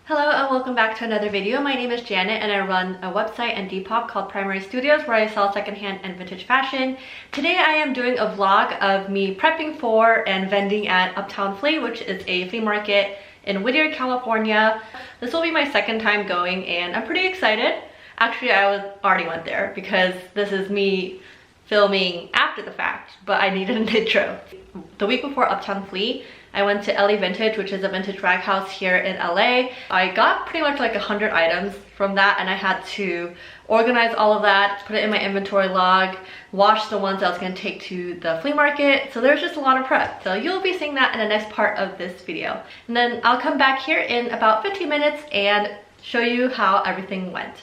Hello and welcome back to another video. My name is Janet and I run a website and Depop called Primarie Studios where I sell secondhand and vintage fashion. Today I am doing a vlog of me prepping for and vending at Uptown Flea, which is a flea market in Whittier, California. This will be my second time going and I'm pretty excited. Actually, already went there because this is me filming after the fact, but I needed an intro. The week before Uptown Flea, I went to LA Vintage, which is a vintage rag house here in LA. I got pretty much like 100 items from that and I had to organize all of that, put it in my inventory log, wash the ones I was gonna take to the flea market. So there's just a lot of prep. So you'll be seeing that in the next part of this video. And then I'll come back here in about 15 minutes and show you how everything went.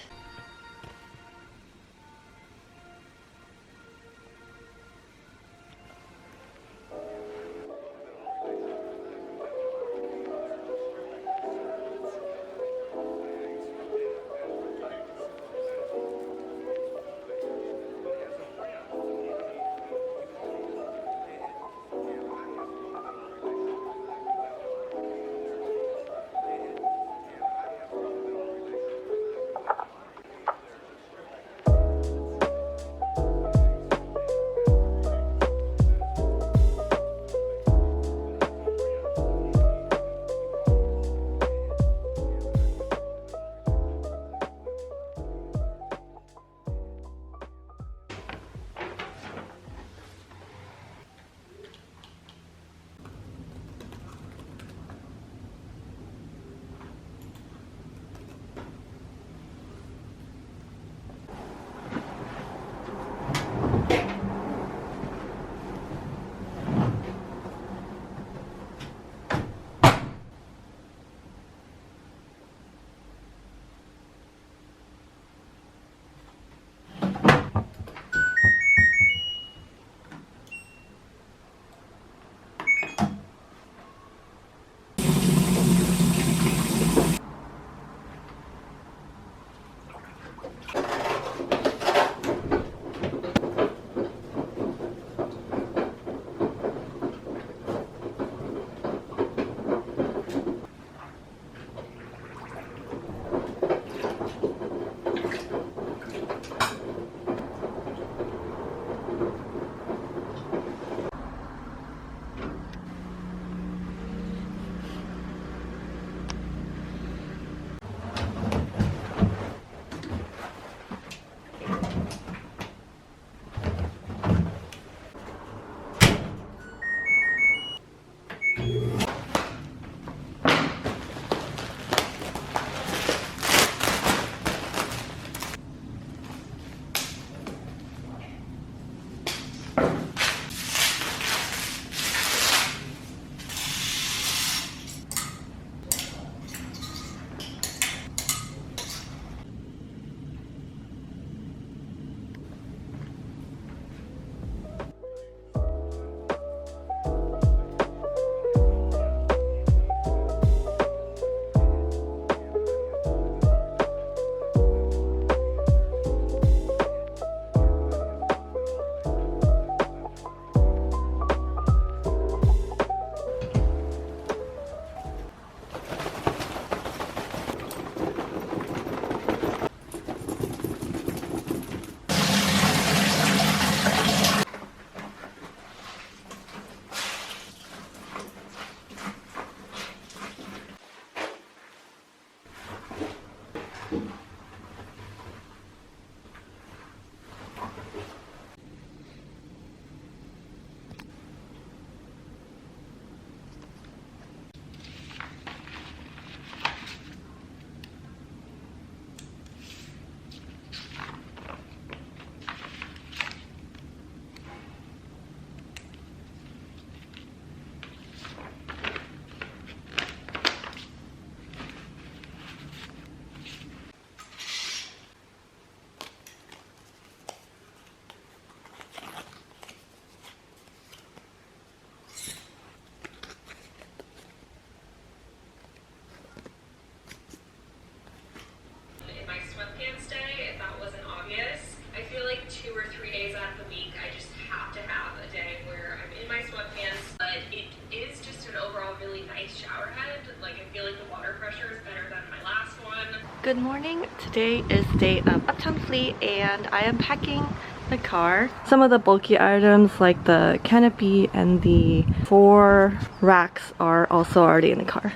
Good morning. Today is the day of Uptown Flea and I am packing the car. Some of the bulky items like the canopy and the 4 racks are also already in the car.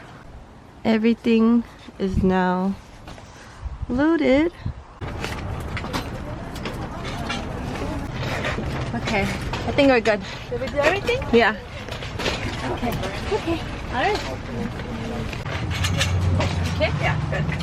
Everything is now loaded. Okay, I think we're good. Did we do everything? Yeah. Okay. Okay. Alright. Okay? Yeah, good.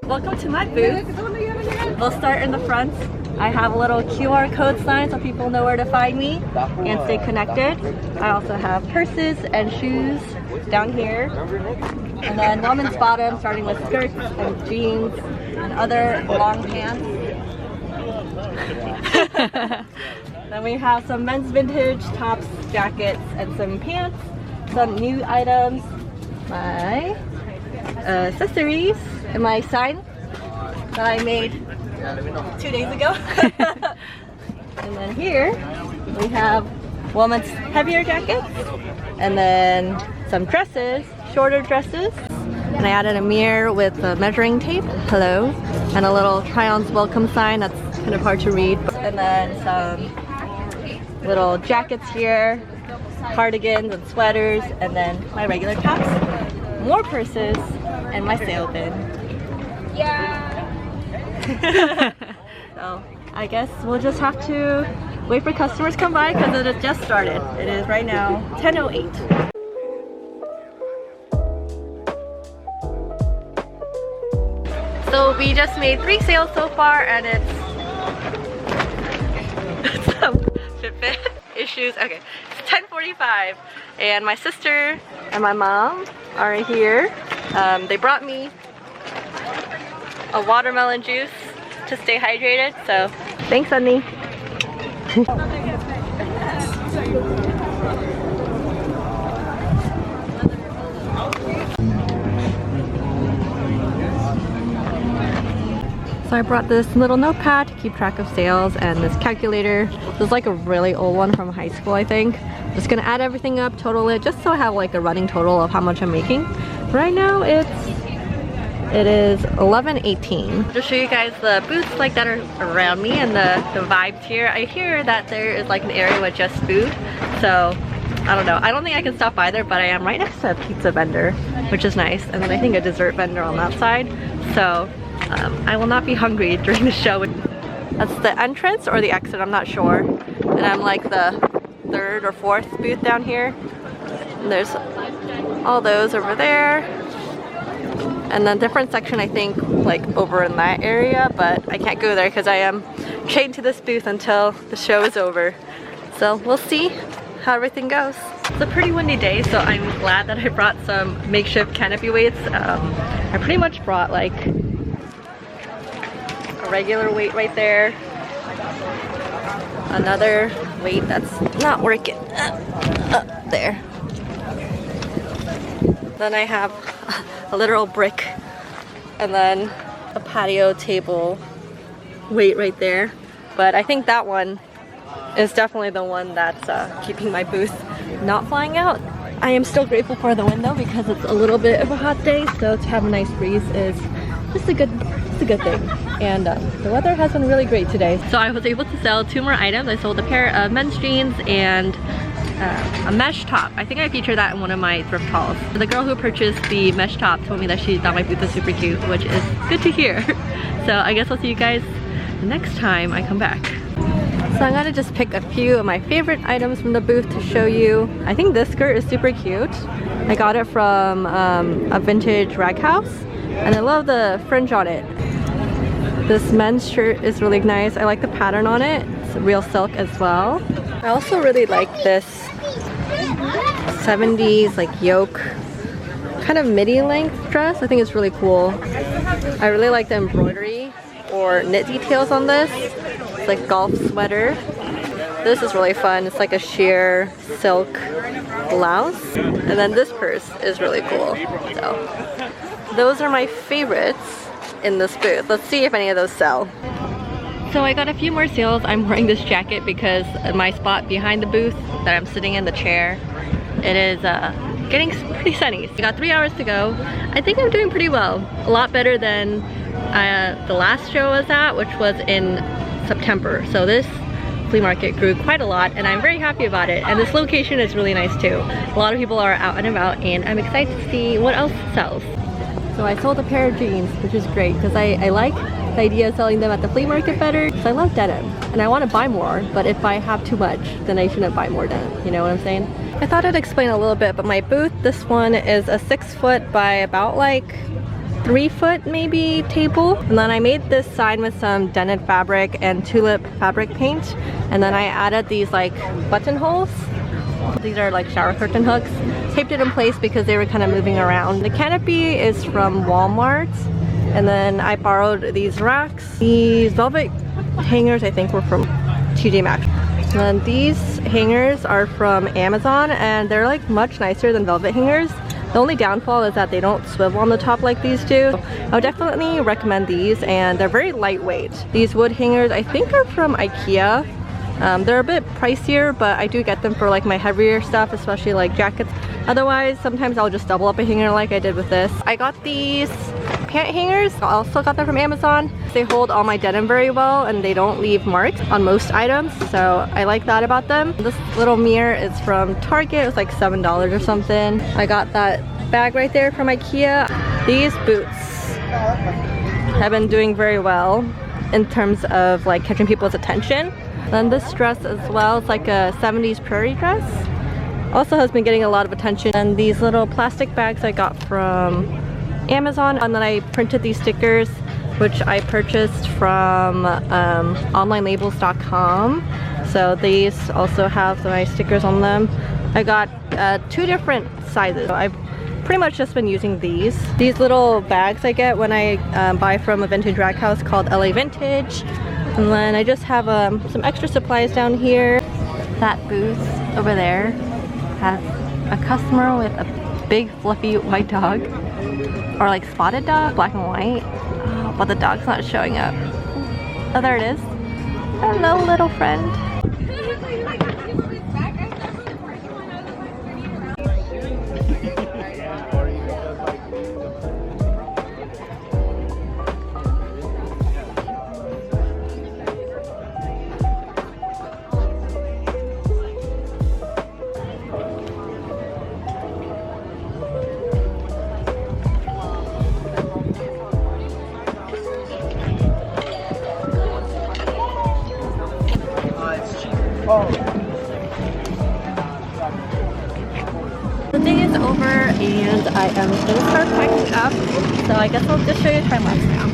Welcome to my booth. We'll start in the front. I have a little QR code sign so people know where to find me and stay connected. I also have purses and shoes down here. And then women's bottoms starting with skirts and jeans and other long pants. Then we have some men's vintage tops, jackets, and some pants. Some new items. My accessories and my sign that I made 2 days ago. And then here we have women's heavier jackets and then some dresses, shorter dresses. And I added a mirror with a measuring tape, hello, and a little try-on's welcome sign that's kind of hard to read. And then some little jackets here, cardigans and sweaters, and then my regular tops, more purses, and my sale bin. Yeah. So I guess we'll just have to wait for customers to come by because it has just started. It is right now 10:08. So we just made 3 sales so far and it's some Fitbit issues. Okay, it's 10:45 and my sister and my mom are here. They brought me a watermelon juice to stay hydrated, so thanks, Sunny. So I brought this little notepad to keep track of sales and this calculator. This is like a really old one from high school, I think. Just gonna add everything up, total it, just so I have like a running total of how much I'm making. Right now it is 11:18. Just show you guys the booths like that are around me and the vibes here. I hear that there is like an area with just food, so I don't know. I don't think I can stop by there, but I am right next to a pizza vendor, which is nice, and then I think a dessert vendor on that side. So I will not be hungry during the show. That's the entrance or the exit, I'm not sure. And I'm like the 3rd or 4th booth down here. And there's all those over there. And then different section I think like over in that area, but I can't go there because I am chained to this booth until the show is over. So we'll see how everything goes. It's a pretty windy day, so I'm glad that I brought some makeshift canopy weights. I pretty much brought like a regular weight right there, another weight that's not working there. Then I have a literal brick and then a patio table weight right there. But I think that one is definitely the one that's keeping my booth not flying out. I am still grateful for the window because it's a little bit of a hot day, so to have a nice breeze is just a good thing. And the weather has been really great today. So I was able to sell 2 more items. I sold a pair of men's jeans and a mesh top. I think I featured that in one of my thrift hauls. The girl who purchased the mesh top told me that she thought my booth was super cute, which is good to hear. So I guess I'll see you guys the next time I come back. So I'm gonna just pick a few of my favorite items from the booth to show you. I think this skirt is super cute. I got it from a vintage rag house and I love the fringe on it. This men's shirt is really nice. I like the pattern on it. It's real silk as well. I also really like this 70s like yoke kind of midi length dress. I think it's really cool. I really like the embroidery or knit details on this. It's like golf sweater. This is really fun. It's like a sheer silk blouse. And then this purse is really cool. So those are my favorites in this booth. Let's see if any of those sell. So I got a few more sales. I'm wearing this jacket because my spot behind the booth that I'm sitting in the chair, it is getting pretty sunny. I got 3 hours to go. I think I'm doing pretty well. A lot better than the last show I was at, which was in September. So this flea market grew quite a lot and I'm very happy about it. And this location is really nice too. A lot of people are out and about and I'm excited to see what else sells. So I sold a pair of jeans, which is great because I like the idea of selling them at the flea market better because I love denim and I want to buy more, but if I have too much then I shouldn't buy more denim, you know what I'm saying? I thought I'd explain a little bit, but my booth, this one is a 6 foot by about like 3 foot maybe table, and then I made this sign with some dented fabric and tulip fabric paint, and then I added these like buttonholes. These are like shower curtain hooks. Taped it in place because they were kind of moving around. The canopy is from Walmart, and then I borrowed these racks. These velvet hangers I think were from TJ Maxx. And then these hangers are from Amazon and they're like much nicer than velvet hangers. The only downfall is that they don't swivel on the top like these do. I would definitely recommend these and they're very lightweight. These wood hangers I think are from IKEA. They're a bit pricier, but I do get them for like my heavier stuff, especially like jackets. Otherwise, sometimes I'll just double up a hanger like I did with this. I got these pant hangers. I also got them from Amazon. They hold all my denim very well and they don't leave marks on most items, so I like that about them. This little mirror is from Target. It was like $7 or something. I got that bag right there from IKEA. These boots have been doing very well in terms of like catching people's attention. Then this dress as well, it's like a 70s prairie dress. Also has been getting a lot of attention. And these little plastic bags I got from Amazon, and then I printed these stickers which I purchased from onlinelabels.com. So these also have my stickers on them. I got 2 different sizes. So I've pretty much just been using these. These little bags I get when I buy from a vintage rag house called LA Vintage. And then I just have some extra supplies down here. That booth over there has a customer with a big fluffy white dog, or like spotted dog, black and white, but the dog's not showing up. Oh, there it is. Hello, little friend. The day is over and I am going to start packing up, so I guess I'll just show you time lapse now.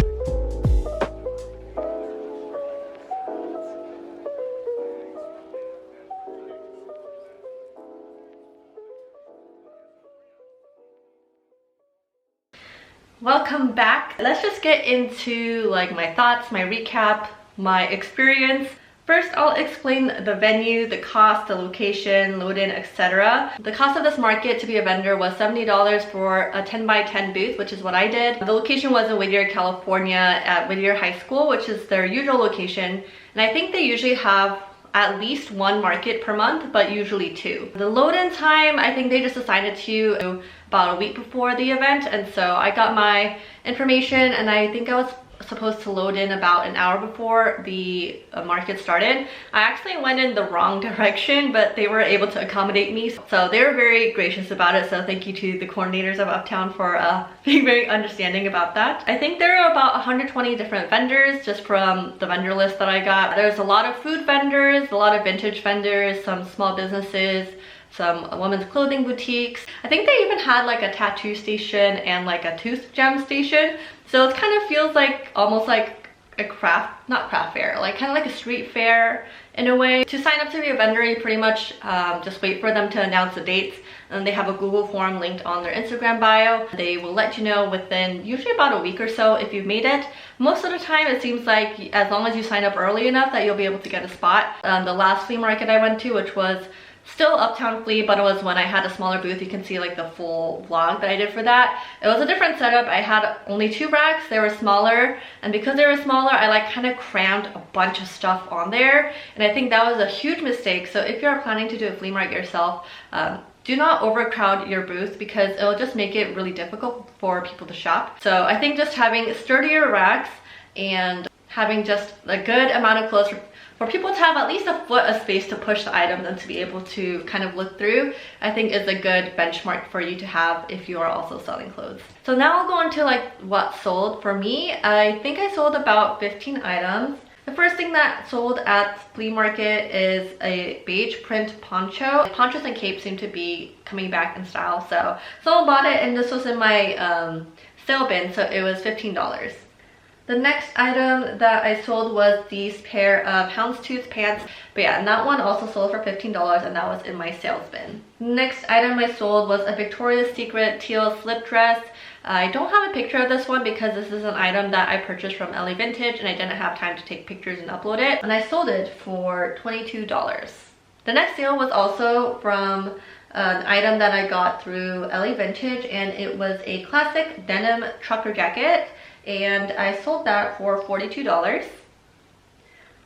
Welcome back. Let's just get into like my thoughts, my recap, my experience. First, I'll explain the venue, the cost, the location, load-in, etc. The cost of this market to be a vendor was $70 for a 10 by 10 booth, which is what I did. The location was in Whittier, California at Whittier High School, which is their usual location. And I think they usually have at least 1 market per month, but usually 2. The load-in time, I think they just assigned it to you about a week before the event. And so I got my information and I think I was supposed to load in about an hour before the market started. I actually went in the wrong direction, but they were able to accommodate me. So they were very gracious about it. So thank you to the coordinators of Uptown for being very understanding about that. I think there are about 120 different vendors just from the vendor list that I got. There's a lot of food vendors, a lot of vintage vendors, some small businesses, some women's clothing boutiques. I think they even had like a tattoo station and like a tooth gem station. So it kind of feels like almost like a not craft fair, like kind of like a street fair In a way, to sign up to be a vendor, you pretty much just wait for them to announce the dates, and they have a Google form linked on their Instagram bio. They will let you know within usually about a week or so if you've made it. Most of the time, it seems like as long as you sign up early enough that you'll be able to get a spot. The last flea market I went to, which was still Uptown Flea, but it was when I had a smaller booth. You can see like the full vlog that I did for that. It was a different setup. I had only 2 racks. They were smaller, and because they were smaller, I like kind of crammed a bunch of stuff on there, and I think that was a huge mistake. So if you're planning to do a flea market yourself, do not overcrowd your booth because it'll just make it really difficult for people to shop. So I think just having sturdier racks and having just a good amount of clothes for people to have at least a foot of space to push the items and to be able to kind of look through, I think is a good benchmark for you to have if you are also selling clothes. So now I'll go into like what sold for me. I think I sold about 15 items. The first thing that sold at flea market is a beige print poncho. Ponchos and capes seem to be coming back in style, so someone bought it, and this was in my sale bin, so it was $15. The next item that I sold was these pair of houndstooth pants, but yeah, and that one also sold for $15, and that was in my sales bin. Next item I sold was a Victoria's Secret teal slip dress. I don't have a picture of this one because this is an item that I purchased from LA Vintage and I didn't have time to take pictures and upload it, and I sold it for $22. The next sale was also from an item that I got through LA Vintage, and it was a classic denim trucker jacket, and I sold that for $42.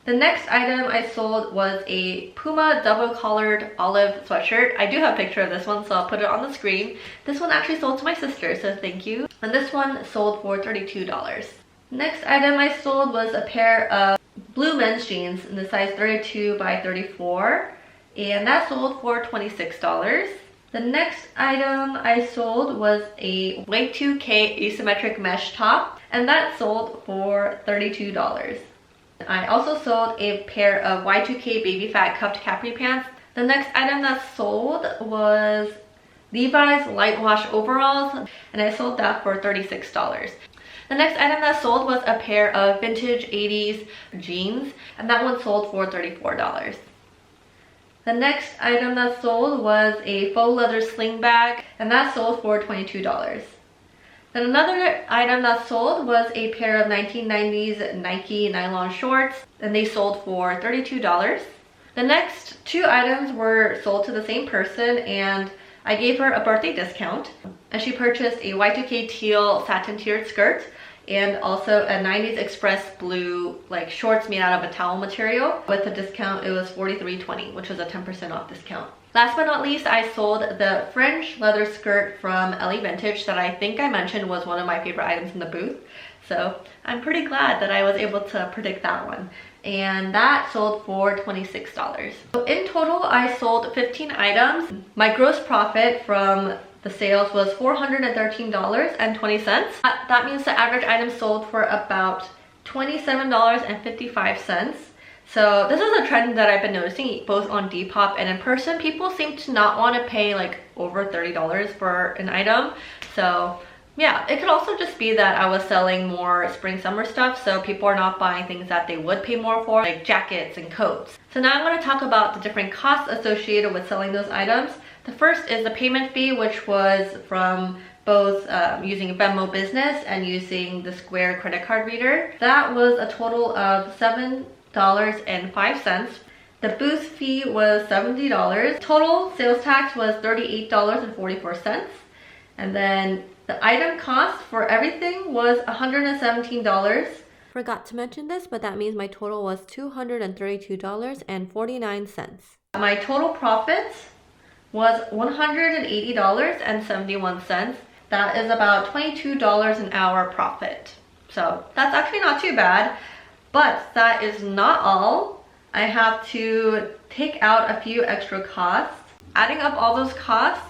The next item I sold was a Puma double collared olive sweatshirt. I do have a picture of this one, so I'll put it on the screen. This one actually sold to my sister, so thank you. And this one sold for $32. Next item I sold was a pair of blue men's jeans in the size 32 by 34, and that sold for $26. The next item I sold was a Y2K asymmetric mesh top, and that sold for $32. I also sold a pair of Y2K baby fat cuffed capri pants. The next item that sold was Levi's light wash overalls, and I sold that for $36. The next item that sold was a pair of vintage 80s jeans, and that one sold for $34. The next item that sold was a faux leather sling bag, and that sold for $22. Then another item that sold was a pair of 1990s Nike nylon shorts, and they sold for $32. The next 2 items were sold to the same person, and I gave her a birthday discount, and she purchased a Y2K teal satin tiered skirt and also a 90s express blue like shorts made out of a towel material. With the discount, it was $43.20, which was a 10% off discount. Last but not least, I sold the fringe leather skirt from LA Vintage that I think I mentioned was one of my favorite items in the booth. So I'm pretty glad that I was able to predict that one. And that sold for $26. So in total, I sold 15 items. My gross profit from the sales was $413.20. That means the average item sold for about $27.55. So this is a trend that I've been noticing both on Depop and in person. People seem to not want to pay like over $30 for an item. So yeah, it could also just be that I was selling more spring summer stuff, so people are not buying things that they would pay more for, like jackets and coats. So now I'm going to talk about the different costs associated with selling those items. The first is the payment fee, which was from both using Venmo Business and using the Square credit card reader. That was a total of $7.05. The booth fee was $70. Total sales tax was $38.44. And then the item cost for everything was $117. Forgot to mention this, but that means my total was $232.49. My total profit was $180.71. That is about $22 an hour profit. So that's actually not too bad, but that is not all. I have to take out a few extra costs. Adding up all those costs,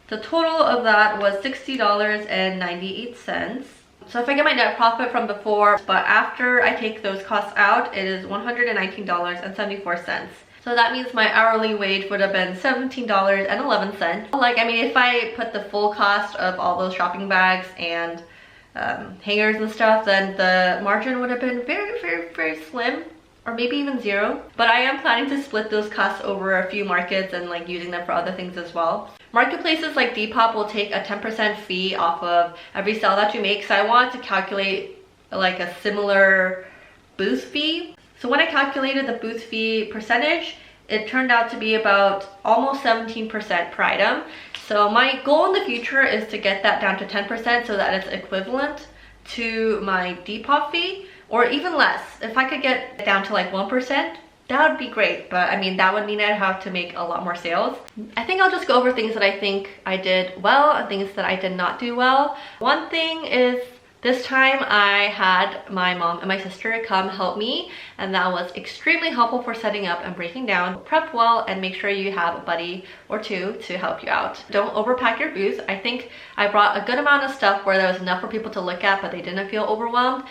the total of that was $60.98. So if I get my net profit from before, but after I take those costs out, it is $119.74. So that means my hourly wage would have been $17.11. Like, I mean, if I put the full cost of all those shopping bags and hangers and stuff, then the margin would have been very, very, very slim. or maybe even 0. But I am planning to split those costs over a few markets and like using them for other things as well. Marketplaces like Depop will take a 10% fee off of every sale that you make, so I want to calculate like a similar booth fee. So when I calculated the booth fee percentage, it turned out to be about almost 17% per item. So my goal in the future is to get that down to 10% so that it's equivalent to my Depop fee, or even less. If I could get it down to like 1%, that would be great. But I mean, that would mean I'd have to make a lot more sales. I think I'll just go over things that I think I did well and things that I did not do well. One thing is, this time I had my mom and my sister come help me, and that was extremely helpful for setting up and breaking down. Prep well and make sure you have a buddy or two to help you out. Don't overpack your booth. I think I brought a good amount of stuff where there was enough for people to look at, but they didn't feel overwhelmed.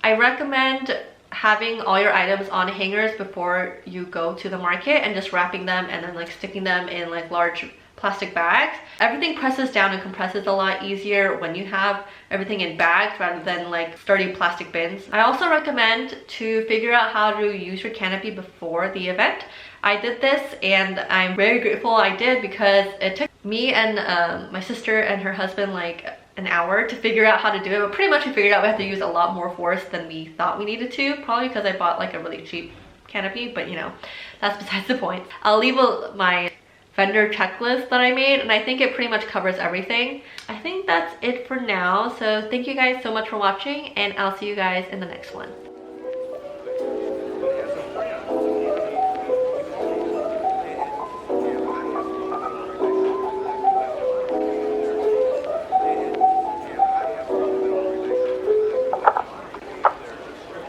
I recommend having all your items on hangers before you go to the market and just wrapping them and then like sticking them in like large plastic bags. Everything presses down and compresses a lot easier when you have everything in bags rather than like sturdy plastic bins. I also recommend to figure out how to use your canopy before the event. I did this and I'm very grateful I did, because it took me and my sister and her husband like an hour to figure out how to do it, but pretty much we figured out we have to use a lot more force than we thought we needed to, probably because I bought like a really cheap canopy, but you know, that's besides the point. I'll leave my vendor checklist that I made, and I think it pretty much covers everything. I think that's it for now, so thank you guys so much for watching, and I'll see you guys in the next one.